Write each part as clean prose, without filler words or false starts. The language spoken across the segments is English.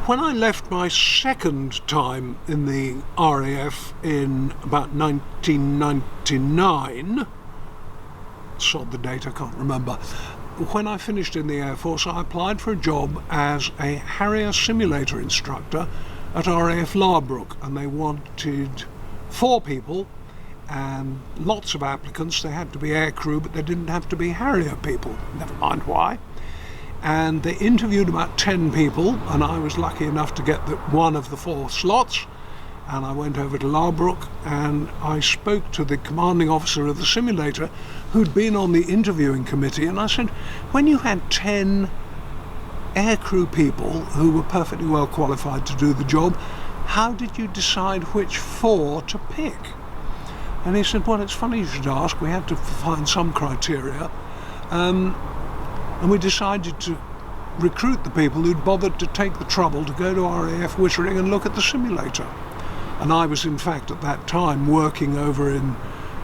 When I left my second time in the RAF in about 1999, sod the date, I can't remember, when I finished in the Air Force, I applied for a job as a Harrier simulator instructor at RAF Larbrook, and they wanted 4 people and lots of applicants. They had to be aircrew, but they didn't have to be Harrier people, never mind why. And they interviewed about 10 people, and I was lucky enough to get one of the 4 slots. And I went over to Larbrook and I spoke to the commanding officer of the simulator who'd been on the interviewing committee, and I said, when you had 10 aircrew people who were perfectly well qualified to do the job, how did you decide which 4 to pick? And he said, well, it's funny you should ask, we had to find some criteria. And we decided to recruit the people who'd bothered to take the trouble to go to RAF Wittering and look at the simulator. And I was, in fact, at that time working over in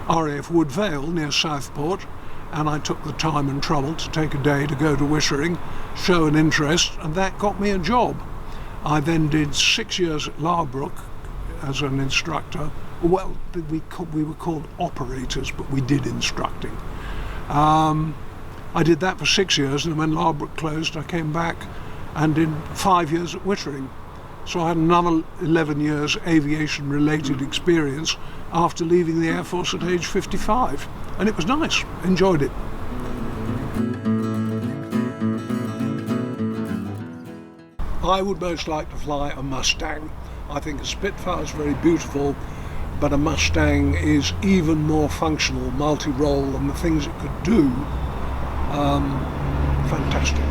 RAF Woodvale near Southport, and I took the time and trouble to take a day to go to Wittering, show an interest, and that got me a job. I then did 6 years at Larbrook as an instructor. Well, we were called operators, but we did instructing. I did that for 6 years, and when Larbrook closed, I came back and did 5 years at Wittering. So I had another 11 years aviation-related experience after leaving the Air Force at age 55. And it was nice, enjoyed it. I would most like to fly a Mustang. I think a Spitfire is very beautiful, but a Mustang is even more functional, multi-role, and the things it could do. Fantastic.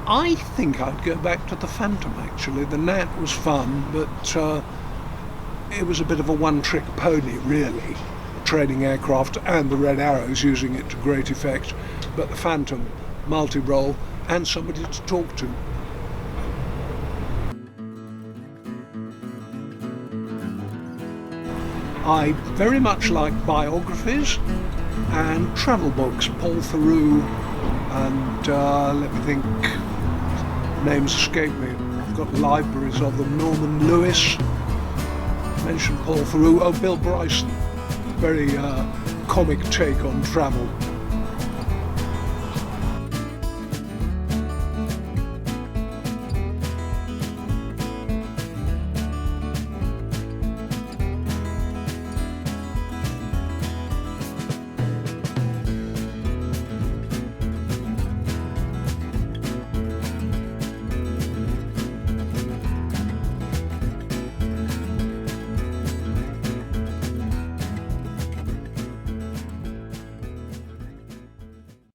I think I'd go back to the Phantom, actually. The Gnat was fun, but it was a bit of a one-trick pony, really. A training aircraft, and the Red Arrows using it to great effect. But the Phantom, multi-role, and somebody to talk to. I very much like biographies and travel books. Paul Theroux and let me think, names escape me. I've got libraries of them. Norman Lewis, mentioned Paul Theroux. Oh, Bill Bryson, very comic take on travel.